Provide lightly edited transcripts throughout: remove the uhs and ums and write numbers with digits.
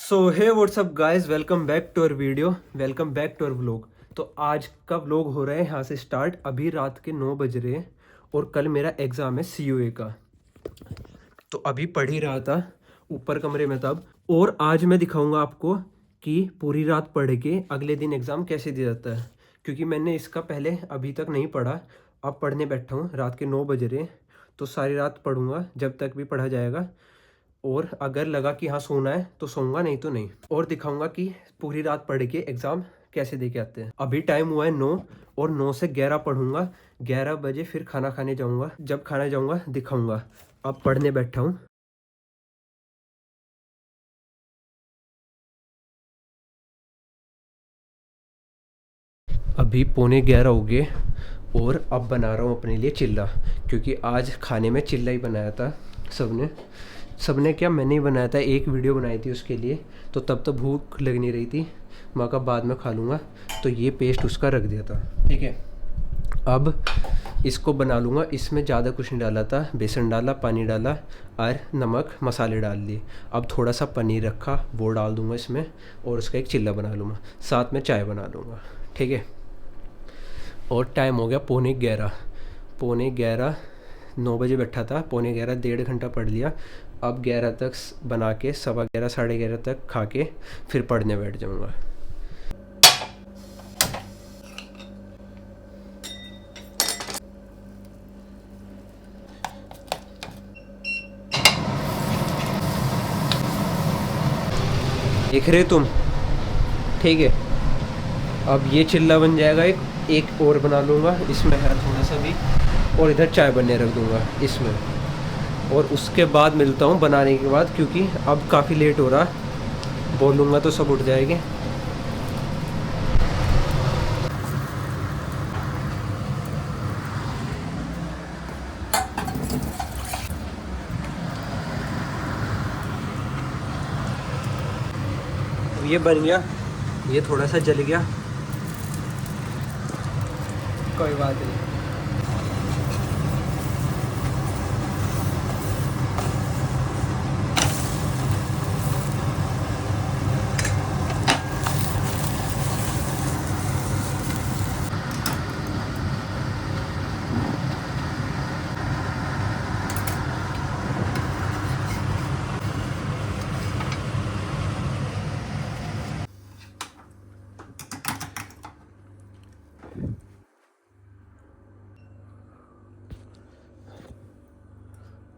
So hey what's up guys, welcome back to our video, welcome back to our vlog. तो आज का vlog हो रहा है यहाँ से स्टार्ट। अभी रात के 9 बज रहे हैं और कल मेरा एग्ज़ाम है CUA का। तो अभी पढ़ ही रहा था ऊपर कमरे में तब। और आज मैं दिखाऊंगा आपको कि पूरी रात पढ़ के अगले दिन एग्ज़ाम कैसे दिया जाता है, क्योंकि मैंने इसका पहले अभी तक नहीं पढ़ा। अब पढ़ने बैठा हूँ, रात के 9 बज रहे हैं, तो सारी रात पढ़ूंगा जब तक भी पढ़ा जाएगा। और अगर लगा कि हाँ सोना है तो सोऊंगा, नहीं तो नहीं। और दिखाऊंगा कि पूरी रात पढ़ के एग्ज़ाम कैसे दे के आते हैं। अभी टाइम हुआ है 9 और 9 से 11 पढ़ूंगा। 11 बजे फिर खाना खाने जाऊंगा, जब खाने जाऊंगा दिखाऊंगा। अब पढ़ने बैठा हूँ। अभी पौने 11 हो गए और अब बना रहा हूँ अपने लिए चिल्ला, क्योंकि आज खाने में चिल्ला ही बनाया था सबने। सबने क्या, मैंने ही बनाया था, एक वीडियो बनाई थी उसके लिए। तो तब तो भूख लग नहीं रही थी, माँ का बाद में खा लूँगा, तो ये पेस्ट उसका रख दिया था। ठीक है, अब इसको बना लूँगा। इसमें ज़्यादा कुछ नहीं डाला था, बेसन डाला, पानी डाला और नमक मसाले डाल दिए। अब थोड़ा सा पनीर रखा, वो डाल दूँगा इसमें और उसका एक चिल्ला बना लूँगा, साथ में चाय बना लूँगा। ठीक है, और टाइम हो गया पौने 11। पौने 11, 9 बजे बैठा था, पौने 11 डेढ़ घंटा पढ़ लिया। अब 11 तक बना के 11:15 11:30 तक खा के फिर पढ़ने बैठ जाऊँगा। देख रहे तुम? ठीक है, अब ये चिल्ला बन जाएगा। एक और बना लूँगा, इसमें है थोड़ा सा भी, और इधर चाय बनने रख दूँगा इसमें। और उसके बाद मिलता हूँ बनाने के बाद, क्योंकि अब काफ़ी लेट हो रहा। बोलूँगा तो सब उठ जाएंगे। ये बन गया, ये थोड़ा सा जल गया, कोई बात नहीं।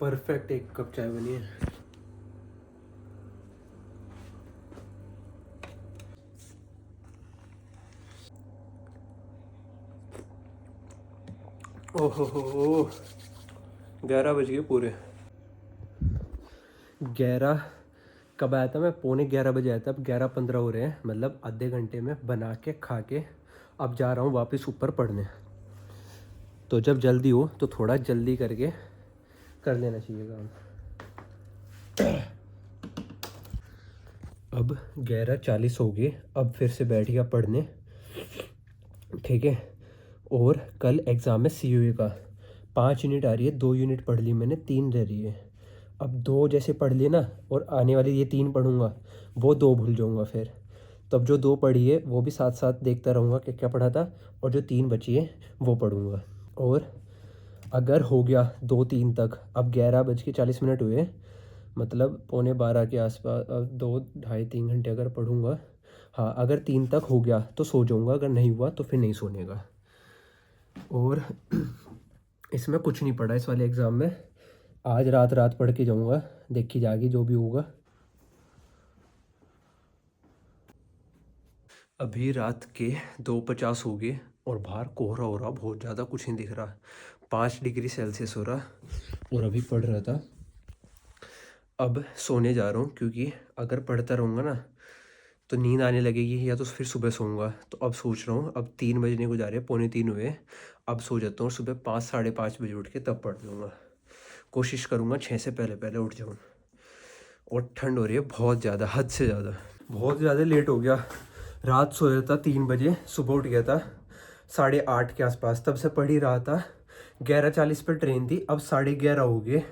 परफेक्ट एक कप चाय बनी है। ओहो हो, 11 बज गए पूरे। 11 कब आया था मैं? पौने 11 बजे आया था। अब 11:15 हो रहे हैं, मतलब आधे घंटे में बना के खा के अब जा रहा हूँ वापस ऊपर पढ़ने। तो जब जल्दी हो तो थोड़ा जल्दी करके कर लेना चाहिए काम। अब 11:40 हो गए, अब फिर से बैठ गया पढ़ने। ठीक है, और कल एग्ज़ाम है CUA का। 5 यूनिट आ रही है, 2 यूनिट पढ़ ली मैंने, 3 रह रही है। अब 2 जैसे पढ़ लिए ना, और आने वाली ये 3 पढ़ूंगा, वो 2 भूल जाऊंगा फिर। तब जो 2 पढ़ी है वो भी साथ साथ देखता रहूँगा कि क्या पढ़ा था, और जो 3 बची है वो पढ़ूंगा। और अगर हो गया 2-3 तक, अब 11:40 हुए, मतलब पौने 12 के आसपास, अब 2 ढाई 3 घंटे अगर पढ़ूंगा। हाँ, अगर 3 तक हो गया तो सो जाऊंगा, अगर नहीं हुआ तो फिर नहीं सोने का। और इसमें कुछ नहीं पढ़ा इस वाले एग्ज़ाम में। आज रात रात पढ़ के जाऊंगा, देखी जाएगी जो भी होगा। अभी रात के 2:50 हो गए और बाहर कोहरा हो रहा, बहुत ज़्यादा कुछ नहीं दिख रहा। 5 डिग्री सेल्सियस हो रहा, और अभी पढ़ रहा था। अब सोने जा रहा हूँ, क्योंकि अगर पढ़ता रहूँगा ना तो नींद आने लगेगी, या तो फिर सुबह सोऊंगा। तो अब सोच रहा हूँ, अब 3 बजने को जा रहे हैं, पौने 3 हुए। अब सो जाता हूँ, सुबह 5 5:30 बजे उठ के तब पढ़ लूँगा। कोशिश करूँगा 6 से पहले पहले उठ जाऊँ। और ठंड हो रही है बहुत ज़्यादा, हद से ज़्यादा, बहुत ज़्यादा लेट हो गया। रात सोया था 3 बजे, सुबह उठ गया था 8:30 के आसपास, तब से पढ़ ही रहा था। 11:40 पर ट्रेन थी, अब 11:30 हो गए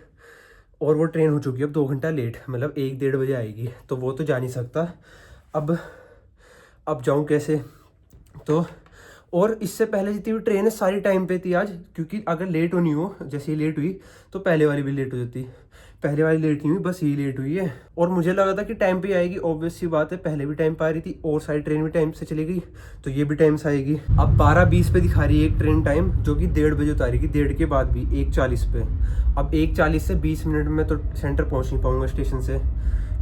और वो ट्रेन हो चुकी है अब 2 घंटा लेट, मतलब 1-1:30 बजे आएगी, तो वो तो जा नहीं सकता। अब जाऊँ कैसे? तो और इससे पहले जितनी भी ट्रेन है सारी टाइम पे थी आज, क्योंकि अगर लेट होनी हो, जैसे ये लेट हुई तो पहले वाली भी लेट हो जाती। पहले वाली लेट नहीं हुई, बस ये लेट हुई है। और मुझे लगा था कि टाइम पे आएगी, ऑब्वियस सी बात है, पहले भी टाइम पे आ रही थी और सारी ट्रेन भी टाइम से चली गई, तो ये भी टाइम से आएगी। अब 12:20 पे दिखा रही है एक ट्रेन टाइम, जो कि 1:30 बजे उतारेगी, 1:30 के बाद भी 1:40 पे। अब 1:40 से 20 मिनट में तो सेंटर पहुँच नहीं पाऊँगा स्टेशन से,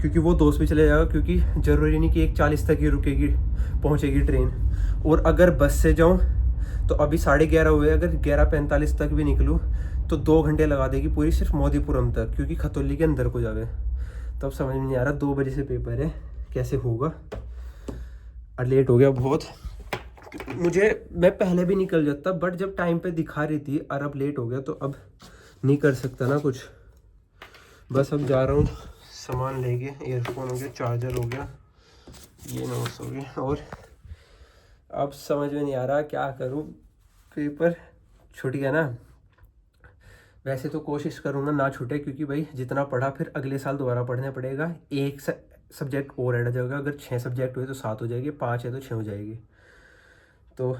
क्योंकि वो दोस्त भी चले जाएगा, क्योंकि ज़रूरी नहीं कि 1:40 तक ही रुकेगी, पहुँचेगी ट्रेन। और अगर बस से जाऊँ तो अभी 11:30 हुए, अगर 11:45 तक भी निकलूँ तो 2 घंटे लगा देगी पूरी, सिर्फ मोदीपुरम तक, क्योंकि खतौली के अंदर को जावे। तब समझ में नहीं आ रहा, 2 बजे से पेपर है, कैसे होगा। और लेट हो गया बहुत। मैं पहले भी निकल जाता, बट जब टाइम पे दिखा रही थी, और अब लेट हो गया तो अब नहीं कर सकता ना कुछ। बस अब जा रहा हूँ सामान लेके, ईयरफोन हो गया, चार्जर हो गया, ये नोट्स हो गए, और अब समझ में नहीं आ रहा क्या करूँ। पेपर छूट गया ना। वैसे तो कोशिश करूँगा ना छूटे, क्योंकि भाई जितना पढ़ा फिर अगले साल दोबारा पढ़ना पड़ेगा। एक सब्जेक्ट और ऐड हो जाएगा, अगर 6 सब्जेक्ट हुए तो 7 हो जाएगी, 5 है तो 6 हो जाएगी। तो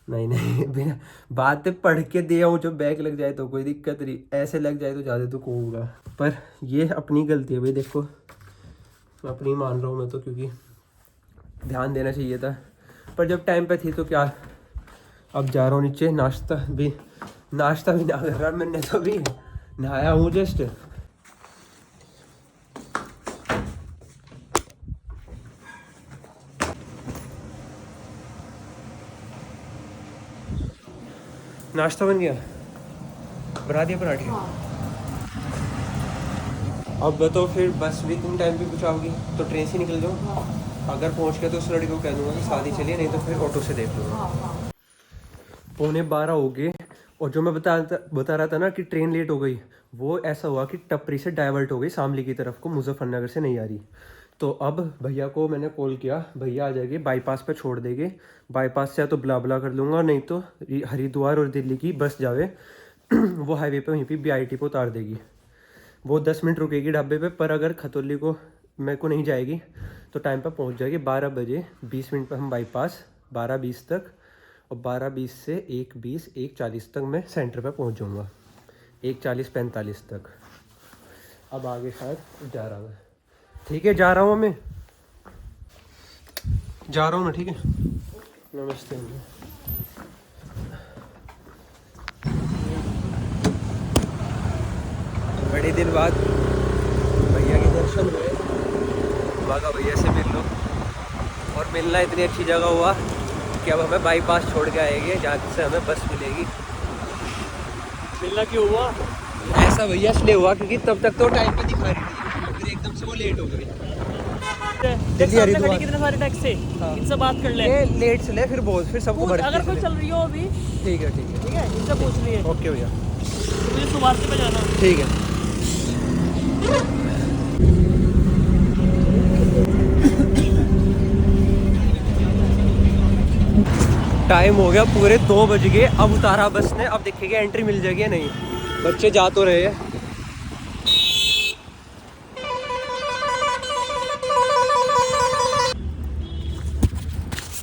नहीं बिना बात पढ़ के दिया हूँ, जो बैक लग जाए तो कोई दिक्कत नहीं, ऐसे लग जाए तो ज़्यादा दुख होगा। पर ये अपनी गलती है भाई, देखो अपनी मान रहा हूँ मैं तो, क्योंकि ध्यान देना चाहिए था, पर जब टाइम पे थी तो क्या। अब जा रहा हूँ नीचे, नाश्ता भी ना कर रहा मैंने, तो भी नहाया हूँ जस्ट। नाश्ता बन गया, बना दिया पराठे। अब तो फिर बस भी तुम टाइम पे पहुँचाओगी, तो ट्रेन से निकल जाओ। अगर पहुँच गया तो उस लड़के को कह दूँगा कि साथ ही चलिए, नहीं तो फिर ऑटो से देख लूँगा। 11:15 हो गए, और जो मैं बता रहा था ना कि ट्रेन लेट हो गई, वो ऐसा हुआ कि टपरी से डाइवर्ट हो गई शामली की तरफ को, मुजफ्फरनगर से नहीं आ रही। तो अब भैया को मैंने कॉल किया, भैया आ जाएंगे, बाईपास पे छोड़ देंगे। बाईपास से या तो बुला कर लूँगा, नहीं तो हरिद्वार और दिल्ली की बस जावे वो हाईवे पे वहीं पे BIT पे उतार देगी। वो 10 मिनट रुकेगी ढाबे पे, पर अगर खतौली को मेरे को नहीं जाएगी तो टाइम पर पहुंच जाएगी। 12:20 पर हम बाईपास, 12:20 तक, और 12:20 से 1:20 1:40 तक मैं सेंटर पर पहुंच जाऊंगा, 1:40 45 तक। अब आगे शायद जा रहा मैं, ठीक है जा रहा हूँ मैं, ठीक है। नमस्ते। बड़े दिन बाद भैया के दर्शन हुए, बागा भैया से मिल लो, और मिलना इतनी अच्छी जगह हुआ कि अब हमें बाईपास छोड़ के आएंगे, जहाँ से हमें बस मिलेगी। मिलना क्यों हुआ? ऐसा भैया इसलिए हुआ क्योंकि तब तक तो टाइम पे दिखा रही थी, फिर एकदम से वो लेट हो गई। दिल्ली हरिद्वार कितने सारे टैक्सी, इनसे बात कर ले। लेट चले फिर बहुत, फिर सबको भर अगर कोई चल रही हो अभी, ठीक है इनसे पूछ लिए। ओके भैया, मुझे सुबारती पे जाना। ठीक है। टाइम हो गया पूरे 2 बज गए, अब उतारा बस ने, अब देखेंगे एंट्री मिल जाएगी या नहीं। बच्चे जा तो रहे हैं।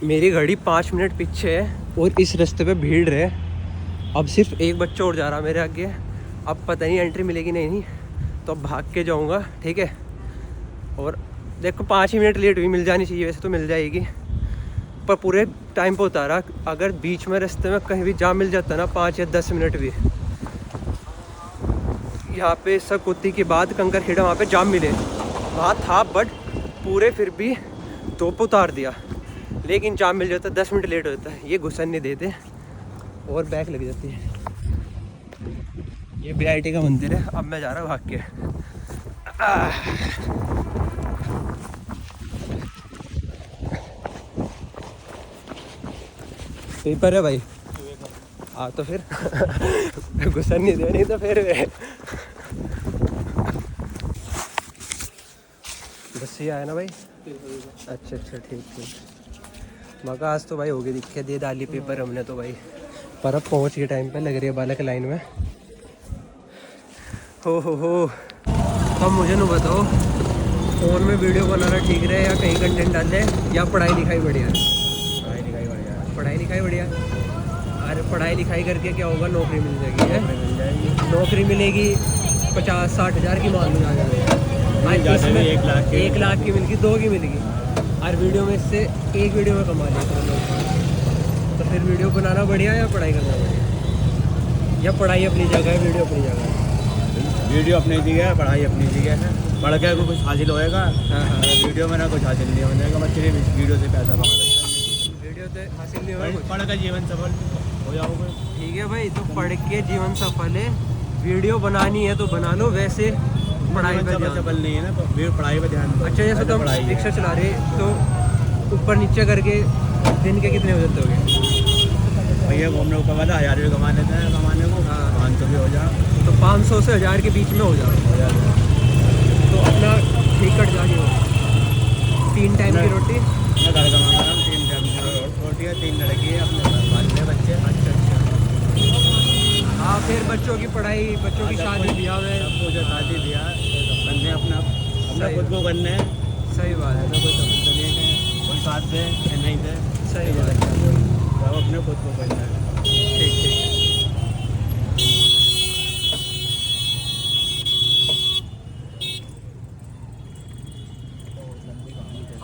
मेरी गाड़ी 5 मिनट पीछे है, और इस रास्ते पे भीड़ है। अब सिर्फ एक बच्चा और जा रहा मेरे आगे, अब पता नहीं एंट्री मिलेगी नहीं, तो अब भाग के जाऊंगा, ठीक है। और देखो 5 ही मिनट लेट हुई, मिल जानी चाहिए, वैसे तो मिल जाएगी, पर पूरे टाइम पे उतारा। अगर बीच में रास्ते में कहीं भी जाम मिल जाता ना, 5 या 10 मिनट भी, यहाँ पे सकुत्ती के बाद कंकर खेड़ा वहाँ पे जाम मिले, वहाँ था, बट पूरे फिर भी 2 पे उतार दिया। लेकिन जाम मिल जाता, 10 मिनट लेट हो जाता है, ये घुसन नहीं देते और बैक लग जाती है। ये BIT का मंदिर है, अब मैं जा रहा हूँ भाग के। पेपर है भाई, तो फिर घुसन नहीं दे, नहीं तो फिर बस ये आया ना भाई। अच्छा ठीक। मगर आज तो भाई हो गई दिक्कत, दे डाली पेपर हमने तो भाई, पर अब पहुँच के टाइम पे लग रही है बालक लाइन में। हो अब मुझे न बताओ, फ़ोन में वीडियो बनाना ठीक रहे या कहीं कंटेंट डाले, या पढ़ाई लिखाई बढ़िया? पढ़ाई लिखाई बढ़िया। पढ़ाई लिखाई बढ़िया। अरे पढ़ाई लिखाई करके क्या होगा, नौकरी मिल जाएगी है? मिल जाएगी। नौकरी मिलेगी 50-60 हज़ार की मान आ जाएगी। 1 लाख की मिलेगी, 2 की मिलेगी। और वीडियो में से एक वीडियो में कमा लिया तो फिर वीडियो बनाना बढ़िया या पढ़ाई करना बढ़िया? या पढ़ाई अपनी जगह है, वीडियो अपनी जगह है? वीडियो अपनी जगह है, पढ़ाई अपनी जगह है। पढ़ के कुछ हासिल होएगा, हाँ। वीडियो में ना कुछ हासिल नहीं हो जाएगा। बच्चे वीडियो से पैसा कमा सकते हैं। वीडियो से हासिल नहीं होगा कुछ। पढ़ कर जीवन सफल हो जाओगे। ठीक है भाई, तो पढ़ के जीवन सफल है। वीडियो बनानी है तो बना लो, वैसे पढ़ाई पे ध्यान। सफल नहीं है ना, तो पढ़ाई पे ध्यान दो। अच्छा, जैसे तो हम रिक्शा चला रहे तो ऊपर नीचे करके दिन के कितने हो जाते होंगे? भैया घूमने ऊपर वाला 1000 रुपये कमा लेते हैं, कमाने को। हाँ। 500 भी हो जाए तो 500 से 1000 के बीच में हो जाए तो अपना ठीक कट जानी हो। 3 टाइम की रोटी। मैं घर कमा रहा हूँ, 3 टाइम की रोटी है, 3 लड़की है, अपने घर में बच्चे। अच्छा। हाँ, फिर बच्चों की पढ़ाई, बच्चों की शादी ब्याह में सब कुछ शादी ब्याह करने अपना खुद को करने हैं। सही बात है। कोई समझ नहीं, कोई साथ दे या नहीं दे, सही बात है। सब अपने खुद को करना है। ठीक।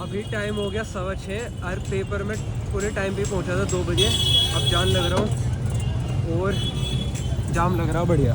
अभी टाइम हो गया 6:15 और पेपर में पूरे टाइम पे पहुंचा था 2 बजे। अब जान लग रहा हूँ और जाम लग रहा बढ़िया।